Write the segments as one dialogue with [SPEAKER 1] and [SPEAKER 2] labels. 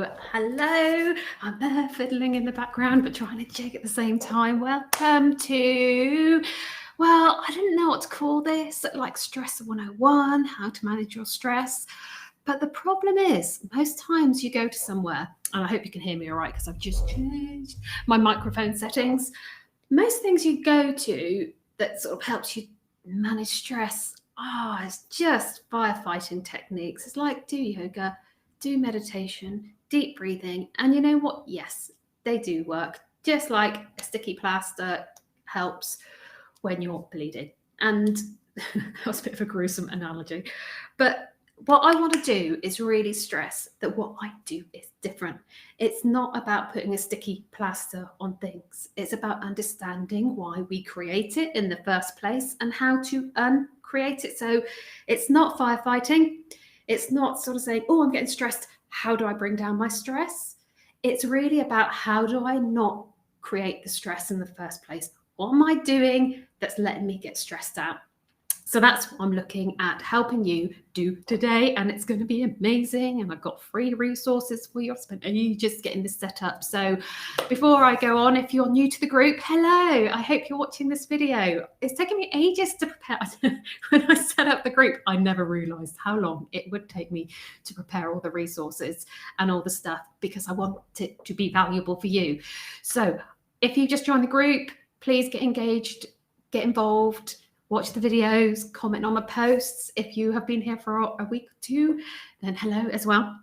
[SPEAKER 1] Hello, I'm there fiddling in the background but trying to jig at the same time. Welcome to, well, I don't know what to call this, like Stress 101, how to manage your stress. But the problem is, most times you go to somewhere, and I hope you can hear me all right because I've just changed my microphone settings. Most things you go to that sort of helps you manage stress, it's just firefighting techniques. It's like do yoga, do meditation, deep breathing, and you know what? Yes, they do work. Just like a sticky plaster helps when you're bleeding. And that was a bit of a gruesome analogy. But what I want to do is really stress that what I do is different. It's not about putting a sticky plaster on things. It's about understanding why we create it in the first place and how to uncreate it. So it's not firefighting. It's not sort of saying, oh, I'm getting stressed. How do I bring down my stress? It's really about how do I not create the stress in the first place? What am I doing that's letting me get stressed out? So that's what I'm looking at helping you do today, and it's going to be amazing. And I've got free resources for you. I've spent ages getting this set up. So before I go on, if you're new to the group, hello, I hope you're watching this video. It's taken me ages to prepare. When I set up the group, I never realized how long it would take me to prepare all the resources and all the stuff because I want it to be valuable for you. So if you just joined the group, please get engaged, get involved. Watch the videos, comment on the posts. If you have been here for a week or two, then hello as well.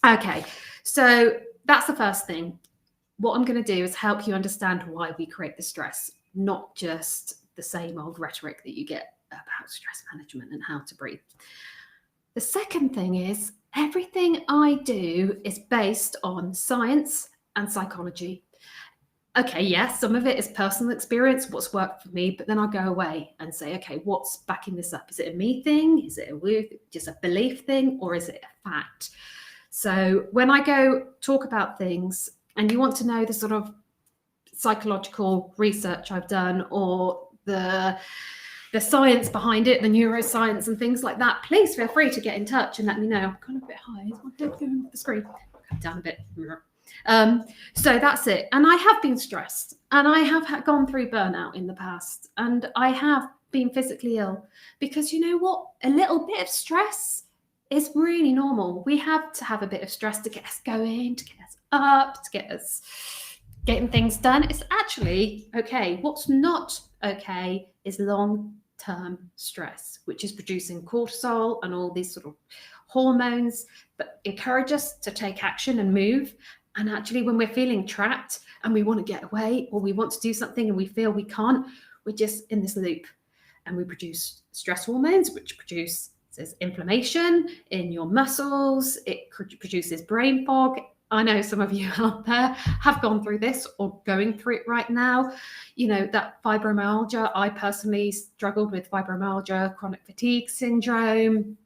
[SPEAKER 1] Okay, so that's the first thing. What I'm going to do is help you understand why we create the stress, not just the same old rhetoric that you get about stress management and how to breathe. The second thing is everything I do is based on science and psychology. Okay, yes, some of it is personal experience, what's worked for me, but then I'll go away and say, okay, what's backing this up? Is it a me thing? Is it just a belief thing? Or is it a fact? So when I go talk about things and you want to know the sort of psychological research I've done or the science behind it, the neuroscience and things like that, please feel free to get in touch and let me know. I'm kind of a bit high. Is my head going off the screen? Come down a bit. So that's it. And I have been stressed and I have gone through burnout in the past and I have been physically ill because you know what? A little bit of stress is really normal. We have to have a bit of stress to get us going, to get us up, to get us getting things done. It's actually okay. What's not okay is long-term stress, which is producing cortisol and all these sort of hormones that encourage us to take action and move. And actually, when we're feeling trapped and we want to get away or we want to do something and we feel we can't, we're just in this loop and we produce stress hormones, which produces inflammation in your muscles. It produces brain fog. I know some of you out there have gone through this or going through it right now. You know, that fibromyalgia. I personally struggled with fibromyalgia, chronic fatigue syndrome.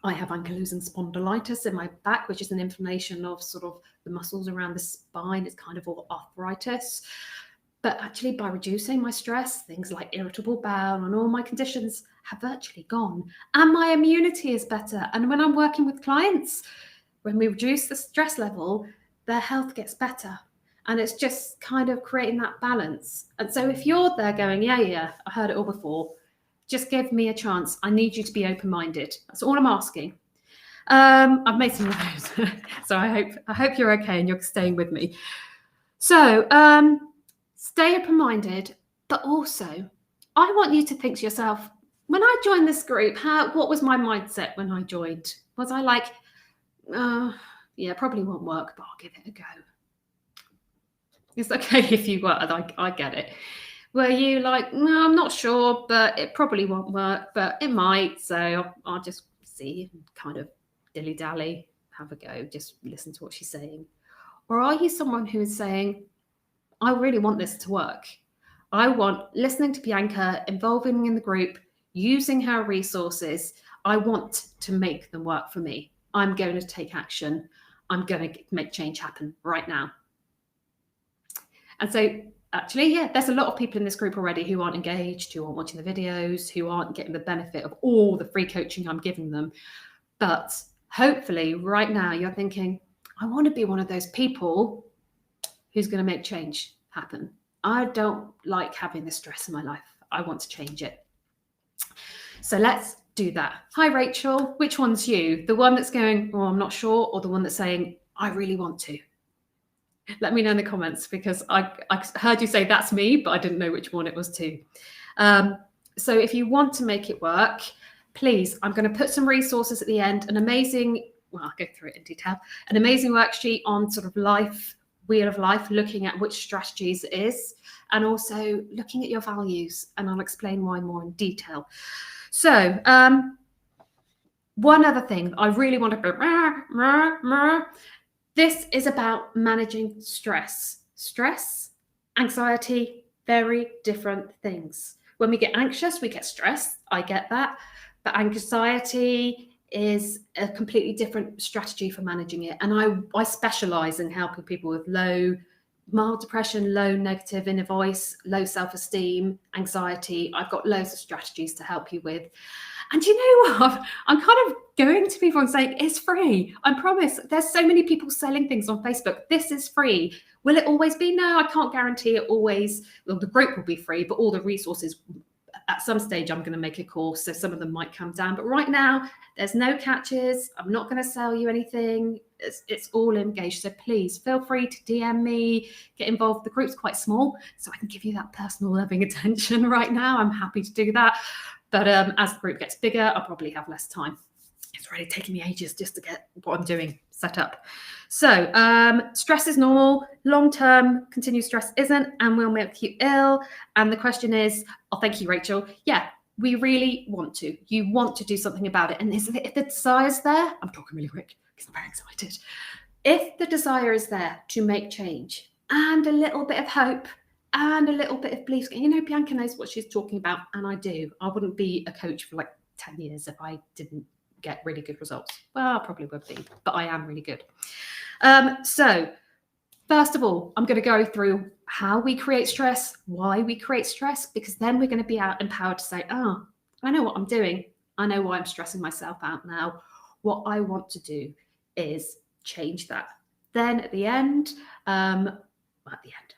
[SPEAKER 1] I have ankylosing spondylitis in my back, which is an inflammation of sort of the muscles around the spine. It's kind of all arthritis. But actually, by reducing my stress, things like irritable bowel and all my conditions have virtually gone. And my immunity is better. And when I'm working with clients, when we reduce the stress level, their health gets better. And it's just kind of creating that balance. And so if you're there going, yeah, I heard it all before, just give me a chance. I need you to be open-minded. That's all I'm asking. I've made some notes, so I hope you're okay and you're staying with me. So stay open-minded, but also I want you to think to yourself, when I joined this group, what was my mindset when I joined? Was I like, yeah, probably won't work, but I'll give it a go. It's okay if you were, I get it. Were you like, no, I'm not sure, but it probably won't work, but it might. So I'll just see and kind of dilly-dally, have a go, just listen to what she's saying. Or are you someone who is saying, I really want this to work. I want listening to Bianca, involving in the group, using her resources. I want to make them work for me. I'm going to take action. I'm going to make change happen right now. And so actually, yeah, there's a lot of people in this group already who aren't engaged, who aren't watching the videos, who aren't getting the benefit of all the free coaching I'm giving them. But hopefully right now you're thinking, I want to be one of those people who's going to make change happen. I don't like having the stress in my life. I want to change it. So let's do that. Hi, Rachel. Which one's you? The one that's going, oh, I'm not sure, or the one that's saying, I really want to? Let me know in the comments, because I heard you say that's me, but I didn't know which one it was too. So if you want to make it work, please, I'm going to put some resources at the end, an amazing, well, I'll go through it in detail, an amazing worksheet on sort of life, wheel of life, looking at which strategies it is, and also looking at your values, and I'll explain why more in detail. So one other thing I really want to, this is about managing stress. Stress, anxiety, very different things. When we get anxious, we get stressed. I get that. But anxiety is a completely different strategy for managing it. And I specialize in helping people with mild depression, low negative inner voice, low self-esteem, anxiety. I've got loads of strategies to help you with. And you know what? I'm kind of going to people and saying, it's free. I promise. There's so many people selling things on Facebook. This is free. Will it always be? No, I can't guarantee it always. Well, the group will be free, but all the resources, at some stage, I'm going to make a course. So some of them might come down. But right now, there's no catches. I'm not going to sell you anything. It's all engaged. So please feel free to DM me, get involved. The group's quite small, so I can give you that personal loving attention right now. I'm happy to do that. But as the group gets bigger, I'll probably have less time. It's really taking me ages just to get what I'm doing set up. So stress is normal. Long-term continued stress isn't, and will make you ill. And the question is, oh, thank you, Rachel. Yeah, we really want to. You want to do something about it. And if the desire's there, I'm talking really quick because I'm very excited. If the desire is there to make change and a little bit of hope, and a little bit of belief. You know, Bianca knows what she's talking about, and I do. I wouldn't be a coach for like 10 years if I didn't get really good results. Well, I probably would be, but I am really good. So first of all, I'm going to go through how we create stress, why we create stress, because then we're going to be empowered to say, oh, I know what I'm doing. I know why I'm stressing myself out now. What I want to do is change that. Then at the end,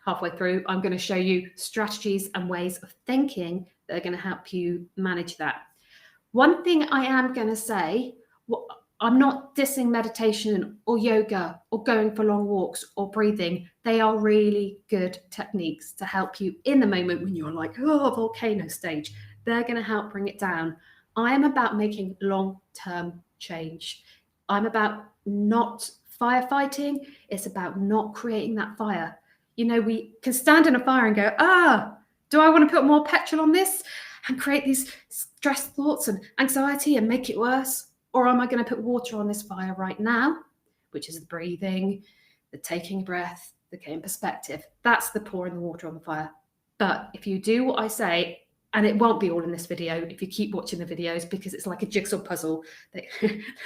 [SPEAKER 1] halfway through, I'm going to show you strategies and ways of thinking that are going to help you manage that. One thing I am going to say, I'm not dissing meditation or yoga or going for long walks or breathing. They are really good techniques to help you in the moment when you're like, oh, volcano stage. They're going to help bring it down. I am about making long-term change. I'm about not firefighting. It's about not creating that fire. You know, we can stand in a fire and go, do I want to put more petrol on this and create these stress thoughts and anxiety and make it worse? Or am I going to put water on this fire right now, which is the breathing, the taking a breath, the getting perspective. That's the pouring the water on the fire. But if you do what I say, and it won't be all in this video if you keep watching the videos, because it's like a jigsaw puzzle.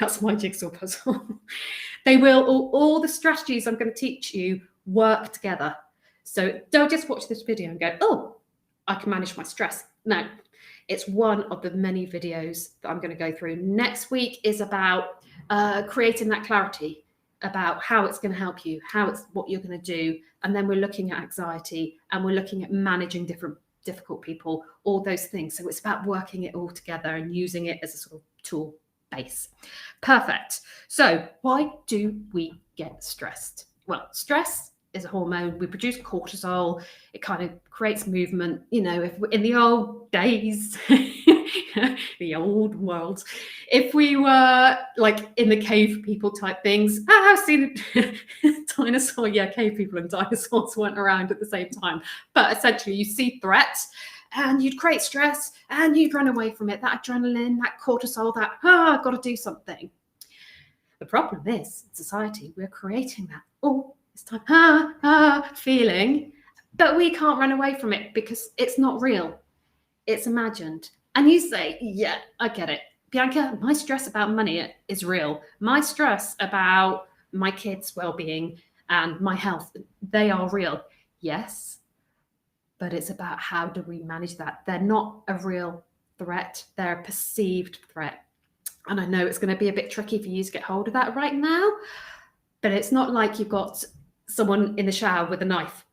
[SPEAKER 1] That's my jigsaw puzzle. They will, all the strategies I'm going to teach you work together. So don't just watch this video and go, oh, I can manage my stress. No, it's one of the many videos that I'm going to go through. Next week is about creating that clarity about how it's going to help you, what you're going to do. And then we're looking at anxiety and we're looking at managing difficult people, all those things. So it's about working it all together and using it as a sort of tool base. Perfect. So why do we get stressed? Well, stress is a hormone. We produce cortisol. It kind of creates movement. You know, if in the old days, the old world, if we were like in the cave people type things, I've seen dinosaur, cave people and dinosaurs weren't around at the same time. But essentially you see threats and you'd create stress and you'd run away from it. That adrenaline, that cortisol, that, I've got to do something. The problem is, in society, we're creating that, it's time, feeling, but we can't run away from it because it's not real. It's imagined. And you say, yeah, I get it. Bianca, my stress about money is real. My stress about my kids' well-being and my health, they are real. Yes, but it's about how do we manage that? They're not a real threat. They're a perceived threat. And I know it's going to be a bit tricky for you to get hold of that right now. But it's not like you've got someone in the shower with a knife.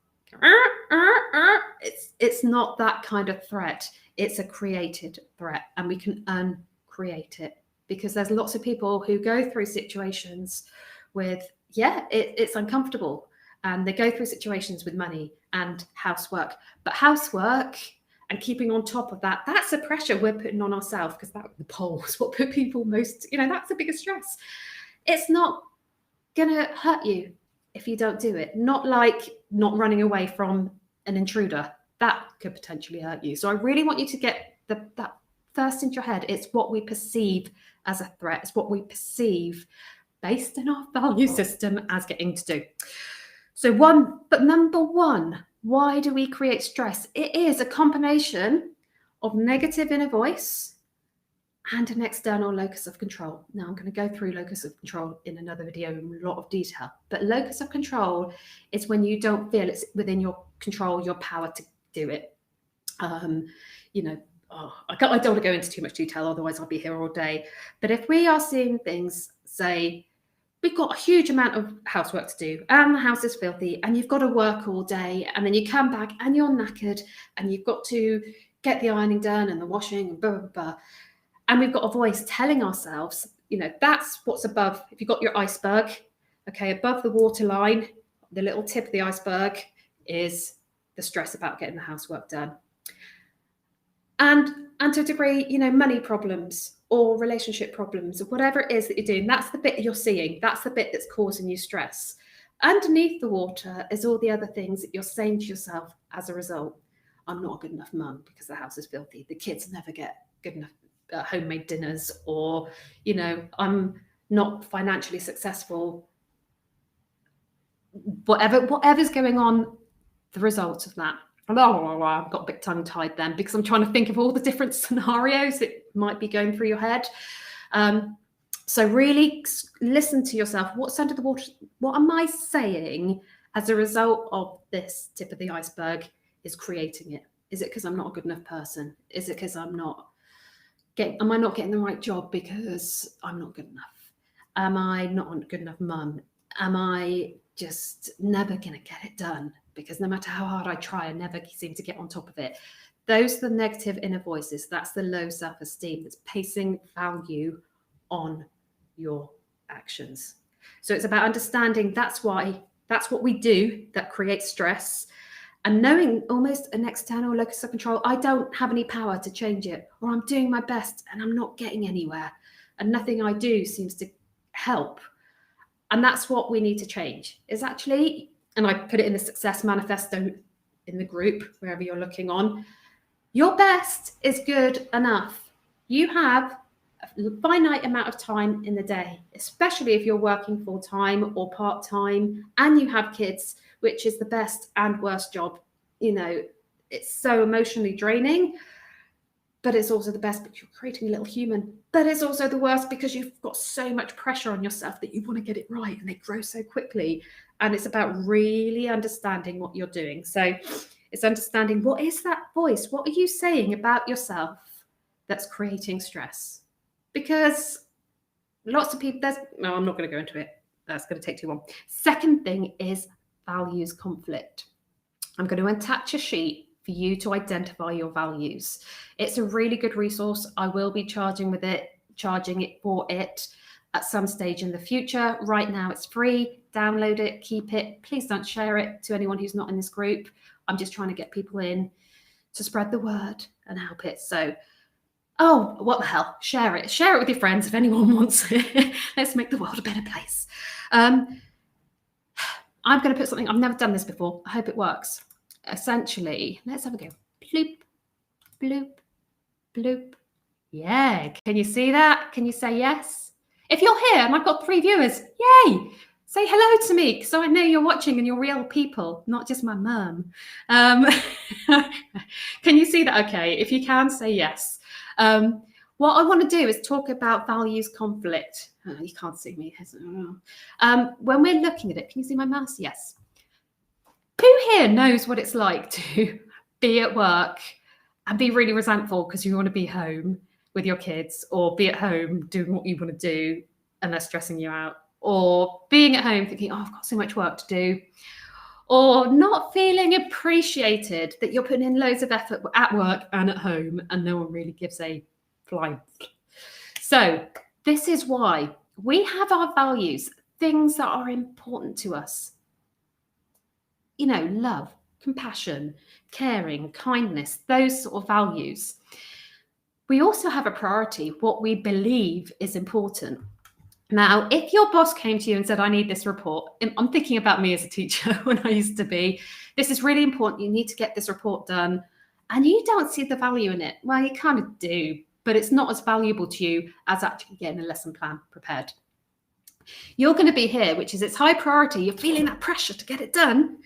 [SPEAKER 1] It's not that kind of threat. It's a created threat, and we can uncreate it, because there's lots of people who go through situations with, it's uncomfortable, and they go through situations with money and housework. But housework and keeping on top of that, that's a pressure we're putting on ourselves, because that the polls what put people most, that's the biggest stress. It's not gonna hurt you if you don't do it. Not like not running away from an intruder. That could potentially hurt you. So I really want you to get that first into your head. It's what we perceive as a threat. It's what we perceive based on our value system as getting to do. So number one, why do we create stress? It is a combination of negative inner voice and an external locus of control. Now, I'm going to go through locus of control in another video in a lot of detail. But locus of control is when you don't feel it's within your control, your power to do it. I don't want to go into too much detail, otherwise I'll be here all day. But if we are seeing things, say, we've got a huge amount of housework to do and the house is filthy and you've got to work all day, and then you come back and you're knackered and you've got to get the ironing done and the washing and blah, blah, blah. And we've got a voice telling ourselves, that's what's above. If you've got your iceberg, okay, above the waterline, the little tip of the iceberg is the stress about getting the housework done. And to a degree, money problems or relationship problems or whatever it is that you're doing, that's the bit you're seeing. That's the bit that's causing you stress. Underneath the water is all the other things that you're saying to yourself as a result. I'm not a good enough mum because the house is filthy. The kids never get good enough homemade dinners, or I'm not financially successful. Whatever's going on, the result of that. I've got a bit tongue-tied then, because I'm trying to think of all the different scenarios that might be going through your head. So really listen to yourself. What's under the water? What am I saying as a result of this tip of the iceberg is creating it? Is it because I'm not a good enough person? Is it because am I not getting the right job because I'm not good enough? Am I not a good enough mum? Am I just never going to get it done? Because no matter how hard I try, I never seem to get on top of it. Those are the negative inner voices. That's the low self-esteem that's placing value on your actions. So it's about understanding that's what we do that creates stress. And knowing almost an external locus of control, I don't have any power to change it, or I'm doing my best and I'm not getting anywhere, and nothing I do seems to help. And that's what we need to change, is actually, and I put it in the success manifesto in the group, wherever you're looking on, your best is good enough. You have a finite amount of time in the day, especially if you're working full time or part time and you have kids, which is the best and worst job. It's so emotionally draining, but it's also the best because you're creating a little human. But it's also the worst because you've got so much pressure on yourself that you want to get it right, and they grow so quickly. And it's about really understanding what you're doing. So it's understanding, what is that voice? What are you saying about yourself that's creating stress? Because lots of people, I'm not going to go into it. That's going to take too long. Second thing is values conflict. I'm going to attach a sheet for you to identify your values. It's a really good resource. I will be charging it for it at some stage in the future. Right now it's free. Download it, keep it. Please don't share it to anyone who's not in this group. I'm just trying to get people in to spread the word and help it. So, what the hell? Share it. Share it with your friends if anyone wants it. Let's make the world a better place. I'm going to put something, I've never done this before. I hope it works. Essentially, let's have a go. Bloop, bloop, bloop. Yeah, can you see that? Can you say yes? If you're here and I've got 3 viewers, yay! Say hello to me, so I know you're watching and you're real people, not just my mum. Can you see that? Okay, if you can, say yes. What I want to do is talk about values conflict. Oh, you can't see me. When we're looking at it, can you see my mouse? Yes. Who here knows what it's like to be at work and be really resentful because you want to be home with your kids, or be at home doing what you want to do and they're stressing you out? or being at home thinking, oh, I've got so much work to do, or not feeling appreciated that you're putting in loads of effort at work and at home and no one really gives a flying. So this is why we have our values, things that are important to us. You know, love, compassion, caring, kindness, those sort of values. We also have a priority, what we believe is important. Now, if your boss came to you and said, I need this report, I'm thinking about me as a teacher when I used to be, this is really important, you need to get this report done, and you don't see the value in it. Well, you kind of do, but it's not as valuable to you as actually getting a lesson plan prepared. You're going to be here, which is it's high priority, you're feeling that pressure to get it done,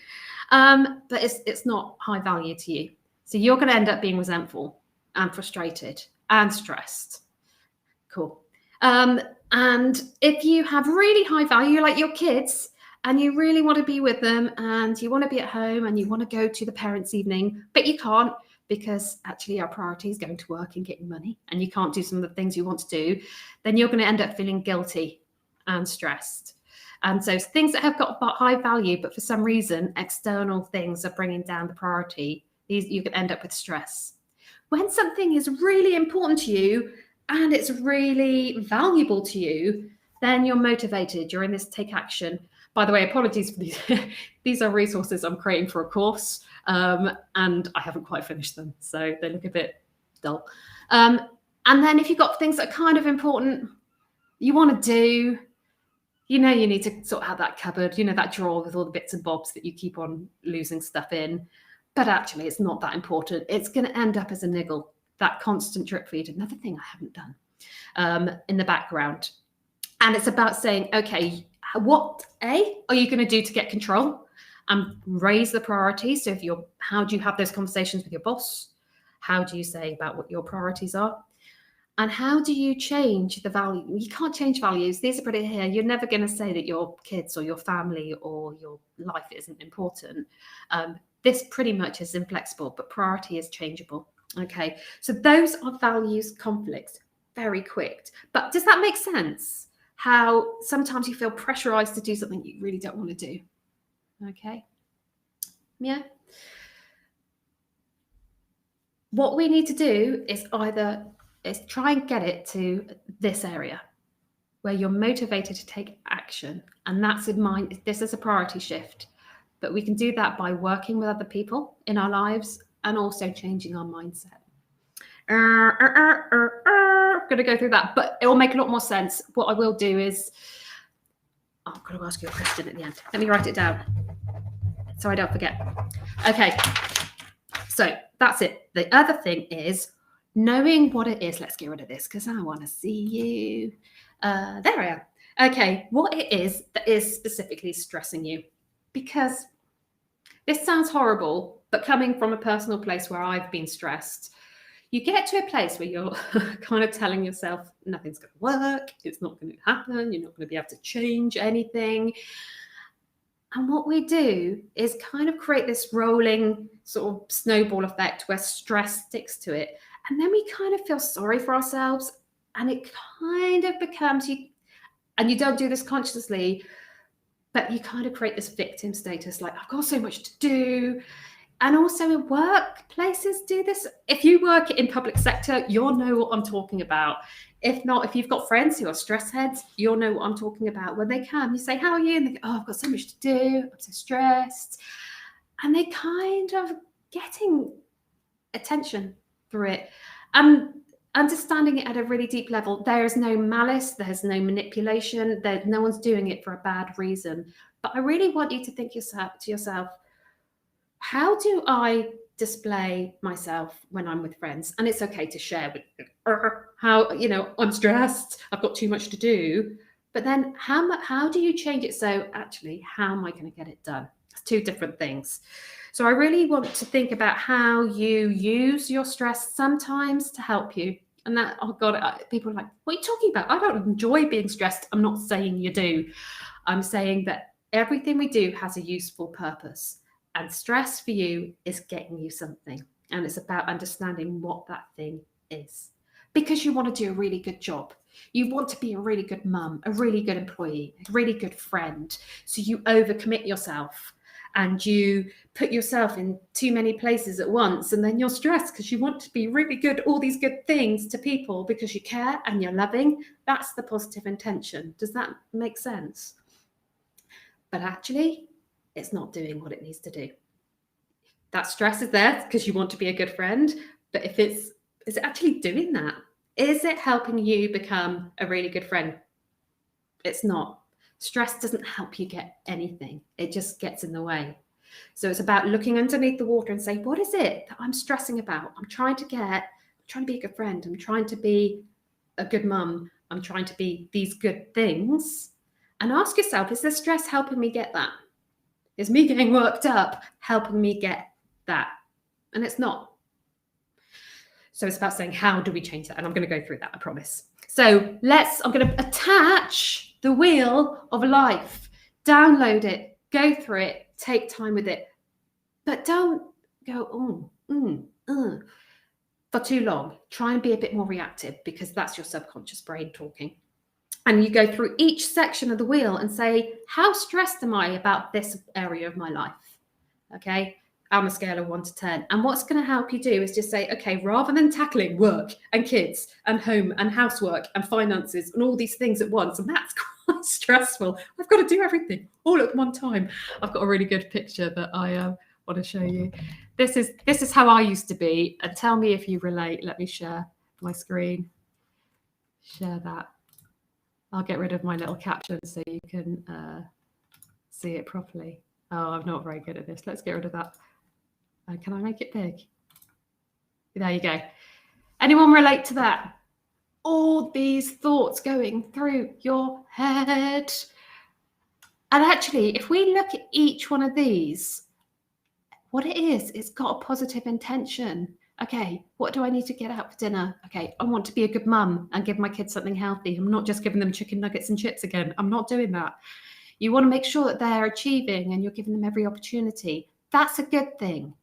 [SPEAKER 1] but it's not high value to you. So you're going to end up being resentful and frustrated and stressed. Cool. And if you have really high value, like your kids, and you really want to be with them and you want to be at home and you want to go to the parents' evening, but you can't because actually our priority is going to work and getting money and you can't do some of the things you want to do, then you're going to end up feeling guilty and stressed. And so things that have got high value, but for some reason, external things are bringing down the priority, you can end up with stress. When something is really important to you and it's really valuable to you, then you're motivated. You're in this take action. By the way, apologies for these. These are resources I'm creating for a course, and I haven't quite finished them, so they look a bit dull. And then if you've got things that are kind of important, you want to do, you know, you need to sort out that cupboard, you know, that drawer with all the bits and bobs that you keep on losing stuff in. But actually, it's not that important. It's going to end up as a niggle, that constant drip feed, another thing I haven't done in the background. And it's about saying, okay, what are you going to do to get control and raise the priorities? So how do you have those conversations with your boss? How do you say about what your priorities are? And how do you change the value? You can't change values. These are pretty here. You're never going to say that your kids or your family or your life isn't important. This pretty much is inflexible, but priority is changeable. Okay, so those are values conflicts, very quick. But does that make sense? How sometimes you feel pressurized to do something you really don't want to do. Okay, yeah. What we need to do is try and get it to this area where you're motivated to take action. And that's in mind, this is a priority shift. But we can do that by working with other people in our lives and also changing our mindset. Going to go through that, but it will make a lot more sense. What I will do is, I'm going to ask you a question at the end. Let me write it down so I don't forget. Okay, so that's it. The other thing is knowing what it is. Let's get rid of this because I want to see you. There I am. Okay, what it is that is specifically stressing you. Because this sounds horrible, but coming from a personal place where I've been stressed, you get to a place where you're kind of telling yourself nothing's going to work, it's not going to happen, you're not going to be able to change anything. And what we do is kind of create this rolling sort of snowball effect where stress sticks to it. And then we kind of feel sorry for ourselves and it kind of becomes you, and you don't do this consciously, but you kind of create this victim status, like I've got so much to do. And also in workplaces do this. If you work in public sector, you'll know what I'm talking about. If not, if you've got friends who are stress heads, you'll know what I'm talking about. When they come, you say, how are you? And they go, oh, I've got so much to do. I'm so stressed. And they kind of getting attention through it. Understanding it at a really deep level, there is no malice, there's no manipulation, no one's doing it for a bad reason. But I really want you to think to yourself, how do I display myself when I'm with friends? And it's okay to share with how, you know, I'm stressed, I've got too much to do. But then how do you change it? So actually, how am I going to get it done? It's two different things. So I really want to think about how you use your stress sometimes to help you. And that, oh God, people are like, what are you talking about? I don't enjoy being stressed. I'm not saying you do. I'm saying that everything we do has a useful purpose. And stress for you is getting you something. And it's about understanding what that thing is. Because you want to do a really good job. You want to be a really good mum, a really good employee, a really good friend. So you overcommit yourself and you put yourself in too many places at once, and then you're stressed because you want to be really good, all these good things to people because you care and you're loving. That's the positive intention. Does that make sense? But actually, it's not doing what it needs to do. That stress is there because you want to be a good friend, but is it actually doing that? Is it helping you become a really good friend? It's not. Stress doesn't help you get anything. It just gets in the way. So it's about looking underneath the water and saying, what is it that I'm stressing about? I'm trying to be a good friend. I'm trying to be a good mum. I'm trying to be these good things. And ask yourself, is the stress helping me get that? Is me getting worked up helping me get that? And it's not. So it's about saying, how do we change that? And I'm going to go through that, I promise. So I'm going to attach the wheel of life, download it, go through it, take time with it. But don't go, for too long. Try and be a bit more reactive, because that's your subconscious brain talking. And you go through each section of the wheel and say, how stressed am I about this area of my life? Okay, on a scale of 1 to 10. And what's going to help you do is just say, okay, rather than tackling work and kids and home and housework and finances and all these things at once, and that's quite stressful. I've got to do everything all at one time. I've got a really good picture that I want to show you. This is how I used to be. And tell me if you relate. Let me share my screen. Share that. I'll get rid of my little caption so you can see it properly. Oh, I'm not very good at this. Let's get rid of that. Can I make it big? There you go. Anyone relate to that? All these thoughts going through your head. And actually, if we look at each one of these, what it is, it's got a positive intention. Okay, what do I need to get out for dinner? Okay, I want to be a good mum and give my kids something healthy. I'm not just giving them chicken nuggets and chips again. I'm not doing that. You want to make sure that they're achieving and you're giving them every opportunity. That's a good thing.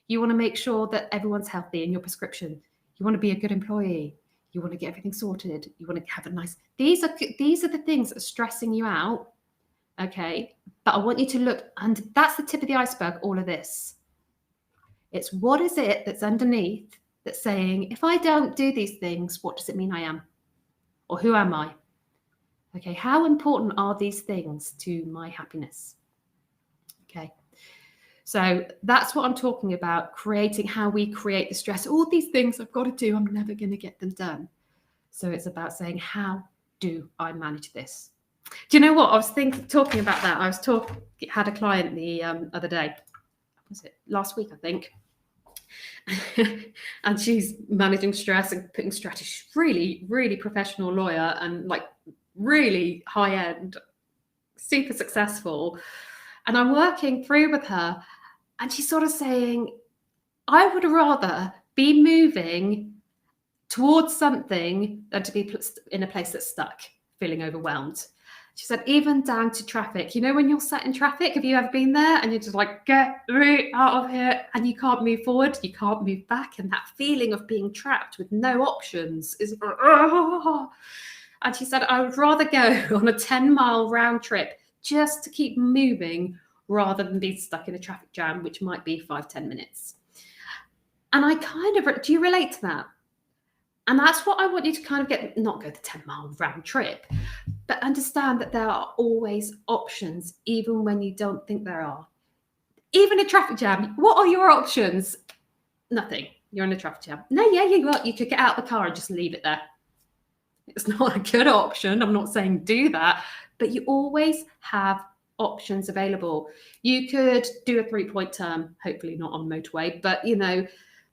[SPEAKER 1] You want to make sure that everyone's healthy in your prescription. You want to be a good employee. You want to get everything sorted. You want to have a nice... These are the things that are stressing you out. Okay, but I want you to look, and that's the tip of the iceberg, all of this. It's what is it that's underneath that's saying, if I don't do these things, what does it mean I am? Or who am I? Okay, how important are these things to my happiness? Okay, so that's what I'm talking about, creating how we create the stress. All these things I've got to do, I'm never going to get them done. So it's about saying, how do I manage this? Do you know what? I was talking about that. Had a client the other day. Was it last week, I think? And she's managing stress and putting strategy. She's really, really professional lawyer and like really high end, super successful. And I'm working through with her, and she's sort of saying, I would rather be moving towards something than to be in a place that's stuck, feeling overwhelmed. She said, even down to traffic. You know, when you're sat in traffic, have you ever been there and you're just like, get me out of here, and you can't move forward, you can't move back, and that feeling of being trapped with no options is... And she said, I would rather go on a 10-mile round trip just to keep moving rather than be stuck in a traffic jam, which might be 5-10 minutes. And I do you relate to that? And that's what I want you to kind of not go the 10-mile round trip, but understand that there are always options, even when you don't think there are. Even a traffic jam, what are your options? Nothing. You're in a traffic jam. No, yeah, you could get out of the car and just leave it there. It's not a good option. I'm not saying do that, but you always have options available. You could do a 3-point turn, hopefully not on motorway, but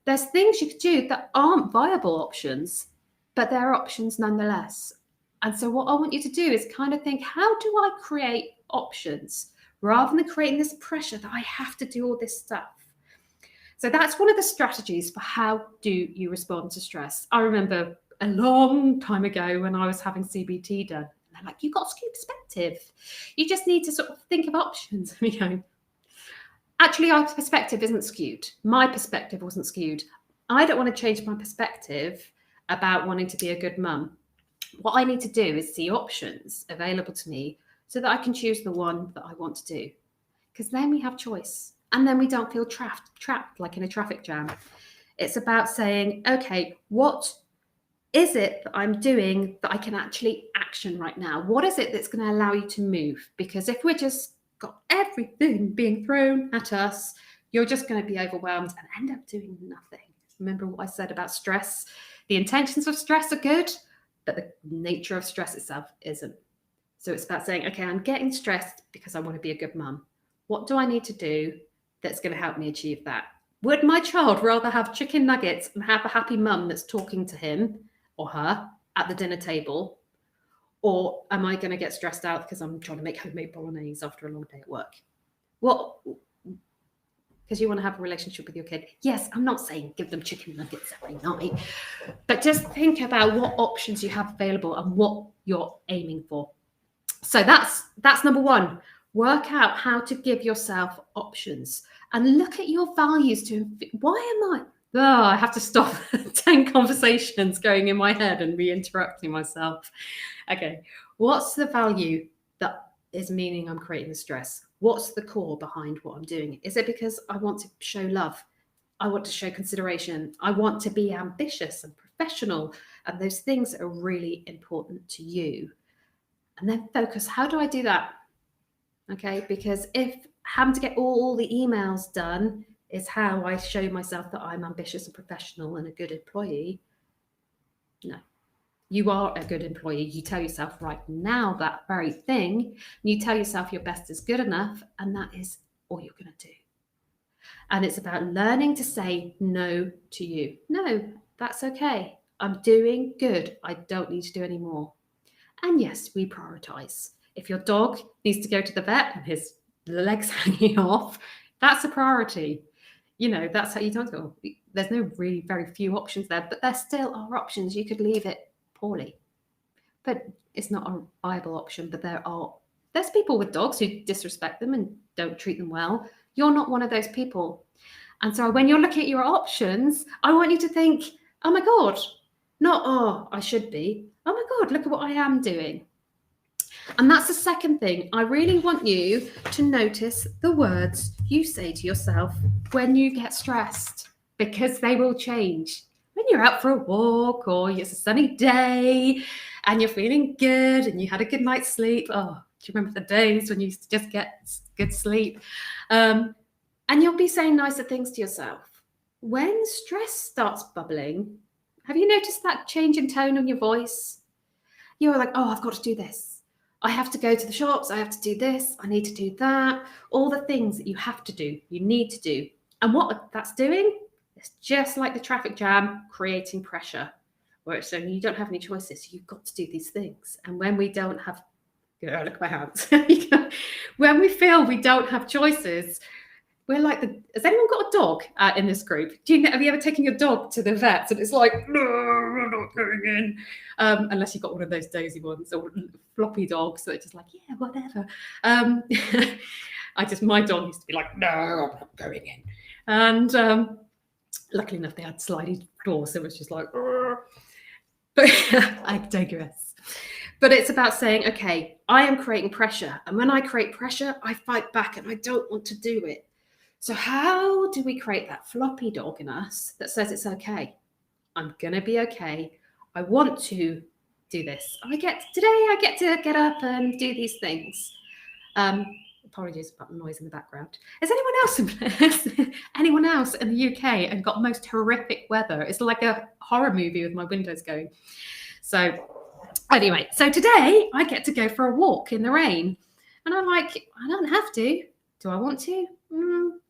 [SPEAKER 1] there's things you could do that aren't viable options, but they're options nonetheless. And so what I want you to do is kind of think, how do I create options rather than creating this pressure that I have to do all this stuff? So that's one of the strategies for how do you respond to stress. I remember a long time ago when I was having CBT done, and they're like, you've got skewed perspective. You just need to sort of think of options. Actually, our perspective isn't skewed. My perspective wasn't skewed. I don't want to change my perspective about wanting to be a good mum. What I need to do is see options available to me so that I can choose the one that I want to do. Because then we have choice and then we don't feel trapped like in a traffic jam. It's about saying, okay, what is it that I'm doing that I can actually action right now? What is it that's going to allow you to move? Because if we're just got everything being thrown at us, you're just going to be overwhelmed and end up doing nothing. Remember what I said about stress? The intentions of stress are good, but the nature of stress itself isn't. So it's about saying, okay, I'm getting stressed because I want to be a good mum. What do I need to do that's going to help me achieve that? Would my child rather have chicken nuggets and have a happy mum that's talking to him or her at the dinner table? Or am I going to get stressed out because I'm trying to make homemade bolognese after a long day at work? What? Because you want to have a relationship with your kid. Yes, I'm not saying give them chicken nuggets every night, but just think about what options you have available and what you're aiming for. So that's number one. Work out how to give yourself options and look at your values I have to stop 10 conversations going in my head and re-interrupting myself. Okay, what's the value that is meaning I'm creating the stress? What's the core behind what I'm doing? Is it because I want to show love? I want to show consideration. I want to be ambitious and professional, and those things are really important to you. And then focus, how do I do that? Okay, because if having to get all the emails done is how I show myself that I'm ambitious and professional and a good employee, no. You are a good employee. You tell yourself right now that very thing. You tell yourself your best is good enough, and that is all you're going to do. And it's about learning to say no to you. No, that's okay. I'm doing good. I don't need to do any more. And yes, we prioritize. If your dog needs to go to the vet and his legs hanging off, that's a priority. You know, that's how you don't go. There's no really very few options there, but there still are options. You could leave it poorly, but it's not a viable option. But there's people with dogs who disrespect them and don't treat them well. You're not one of those people. And so when you're looking at your options, I want you to think, oh my God, not, oh, I should be. Oh my God, look at what I am doing. And that's the second thing. I really want you to notice the words you say to yourself when you get stressed, because they will change. When you're out for a walk or it's a sunny day and you're feeling good and you had a good night's sleep. Oh, do you remember the days when you used to just get good sleep? And you'll be saying nicer things to yourself. When stress starts bubbling, have you noticed that change in tone on your voice? You're like, oh, I've got to do this. I have to go to the shops. I have to do this. I need to do that. All the things that you have to do, you need to do. And what that's doing, it's just like the traffic jam, creating pressure. Where it's saying you don't have any choices. You've got to do these things. And when we don't have, look at my hands. When we feel we don't have choices, we're like, has anyone got a dog in this group? Have you ever taken your dog to the vet and it's like, no, we're not going in. Unless you've got one of those dozy ones or floppy dogs that are just like, yeah, whatever. My dog used to be like, no, I'm not going in. And luckily enough, they had sliding doors, so it was just like, but I digress. But it's about saying, okay, I am creating pressure. And when I create pressure, I fight back and I don't want to do it. So how do we create that floppy dog in us that says it's okay? I'm going to be okay. I want to do this. Today I get to get up and do these things. Apologies about the noise in the background. Is anyone else in the UK and got most horrific weather? It's like a horror movie with my windows going. So anyway, so today I get to go for a walk in the rain. And I'm like, I don't have to. Do I want to?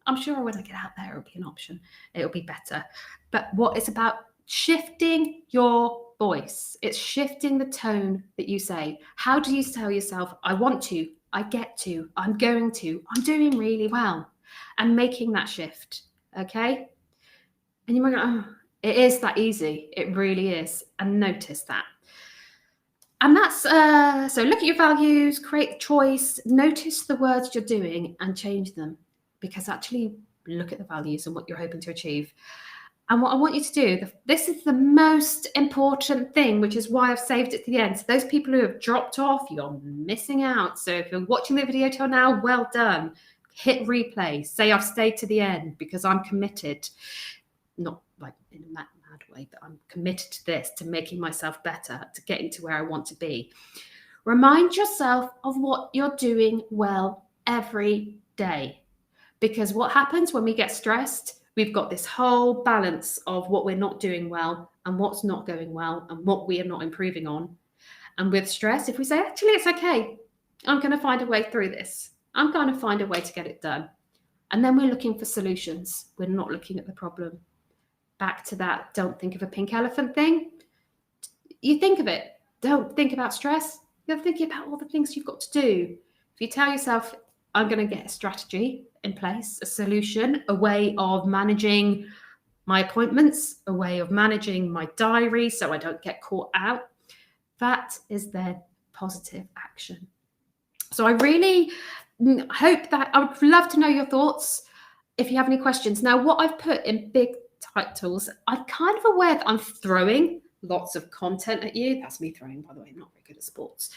[SPEAKER 1] I'm sure when I get out there, it'll be an option. It'll be better. But what it's about, shifting your voice. It's shifting the tone that you say. How do you tell yourself, I want to, I get to, I'm going to, I'm doing really well. And making that shift, okay? And you might go, oh, it is that easy. It really is. And notice that. And that's, so look at your values, create choice, notice the words you're doing and change them. Because actually look at the values and what you're hoping to achieve. And what I want you to do, this is the most important thing, which is why I've saved it to the end. So those people who have dropped off, you're missing out. So if you're watching the video till now, well done. Hit replay. Say I've stayed to the end because I'm committed. Not like in a mad way, but I'm committed to this, to making myself better, to getting to where I want to be. Remind yourself of what you're doing well every day. Because what happens when we get stressed, we've got this whole balance of what we're not doing well and what's not going well and what we are not improving on. And with stress, if we say, actually, it's okay, I'm going to find a way through this. I'm going to find a way to get it done. And then we're looking for solutions. We're not looking at the problem. Back to that, don't think of a pink elephant thing. You think of it. Don't think about stress. You're thinking about all the things you've got to do. If you tell yourself, I'm going to get a strategy in place, a solution, a way of managing my appointments, a way of managing my diary so I don't get caught out, that is their positive action. So I really hope that, I would love to know your thoughts if you have any questions. Now, what I've put in big titles, I'm kind of aware that I'm throwing lots of content at you. That's me throwing, by the way, I'm not very good at sports.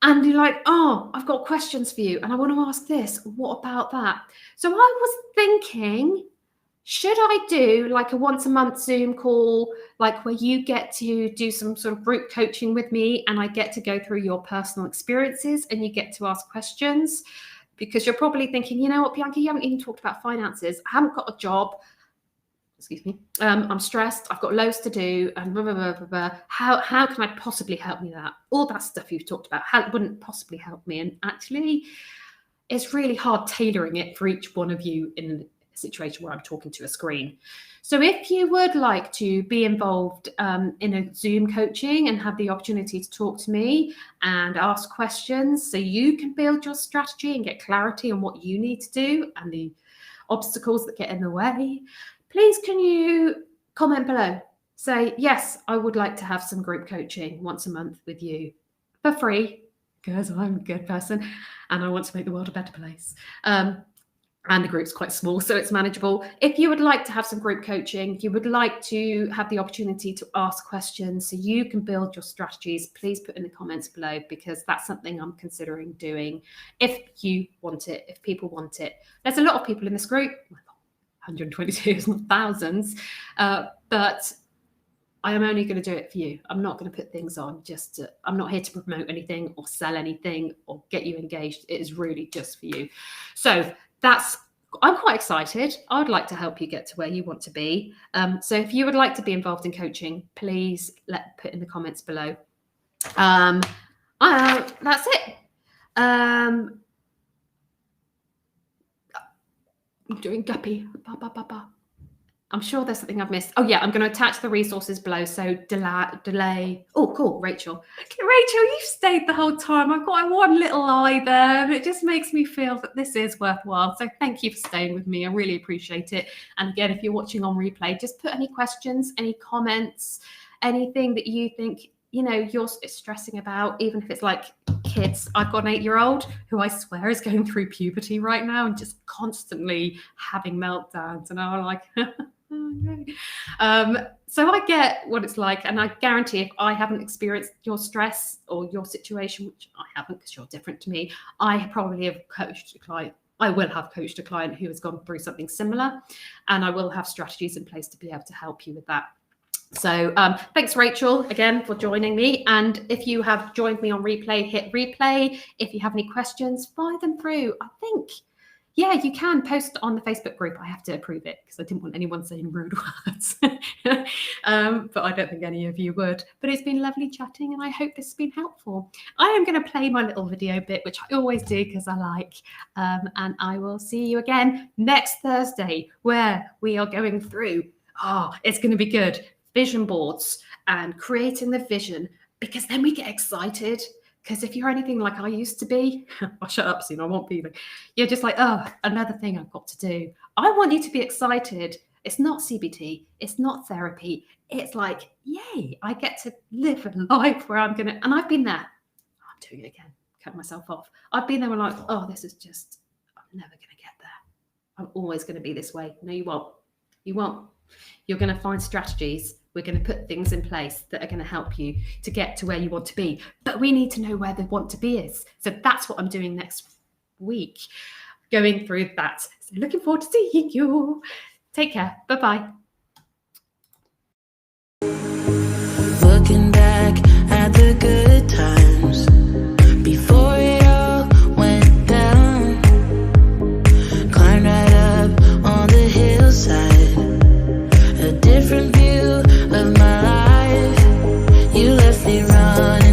[SPEAKER 1] And you're like, oh, I've got questions for you and I want to ask this. What about that? So I was thinking, should I do like a once a month Zoom call, like where you get to do some sort of group coaching with me and I get to go through your personal experiences and you get to ask questions? Because you're probably thinking, you know what, Bianca, you haven't even talked about finances. I haven't got a job. Excuse me. I'm stressed. I've got loads to do, and blah, blah, blah, blah, blah. How can I possibly help me with that? All that stuff you've talked about wouldn't possibly help me. And actually, it's really hard tailoring it for each one of you in a situation where I'm talking to a screen. So if you would like to be involved in a Zoom coaching and have the opportunity to talk to me and ask questions so you can build your strategy and get clarity on what you need to do and the obstacles that get in the way, please can you comment below? Say, yes, I would like to have some group coaching once a month with you for free because I'm a good person and I want to make the world a better place. And the group's quite small, so it's manageable. If you would like to have some group coaching, if you would like to have the opportunity to ask questions so you can build your strategies, please put in the comments below because that's something I'm considering doing if you want it, if people want it. There's a lot of people in this group. 122 is not thousands, but I am only going to do it for you. I'm not going to put things on I'm not here to promote anything or sell anything or get you engaged. It is really just for you. So I'm quite excited. I'd like to help you get to where you want to be. So if you would like to be involved in coaching, please put in the comments below. That's it. I'm doing guppy. I'm sure there's something I've missed. Oh yeah, I'm going to attach the resources below. So delay. Oh, cool, Rachel. Rachel, you've stayed the whole time. I've got one little eye there, and it just makes me feel that this is worthwhile. So thank you for staying with me. I really appreciate it. And again, if you're watching on replay, just put any questions, any comments, anything that you think, you know, you're stressing about, even if it's like kids. I've got an 8-year-old who I swear is going through puberty right now and just constantly having meltdowns. And I'm like, oh, no. So I get what it's like. And I guarantee if I haven't experienced your stress or your situation, which I haven't because you're different to me, I probably have coached a client. I will have coached a client who has gone through something similar, and I will have strategies in place to be able to help you with that. So thanks, Rachel, again, for joining me. And if you have joined me on replay, hit replay. If you have any questions, fire them through. I think, yeah, you can post on the Facebook group. I have to approve it because I didn't want anyone saying rude words. But I don't think any of you would. But it's been lovely chatting, and I hope this has been helpful. I am going to play my little video bit, which I always do because I like. And I will see you again next Thursday, where we are going through, it's going to be good, vision boards and creating the vision, because then we get excited. Because if you're anything like I used to be, I'll shut up soon, I won't be. You're just like, another thing I've got to do. I want you to be excited. It's not CBT. It's not therapy. It's like, yay, I get to live a life where I'm going to, and I've been there. I'm doing it again, cut myself off. I've been there when this is just, I'm never going to get there. I'm always going to be this way. No, you won't. You won't. You're going to find strategies. We're going to put things in place that are going to help you to get to where you want to be. But we need to know where the want to be is. So that's what I'm doing next week, going through that. So looking forward to seeing you. Take care. Bye-bye.
[SPEAKER 2] Looking back at the good times before it all went down, climbed right up on the hillside, a different view of my life. You left me running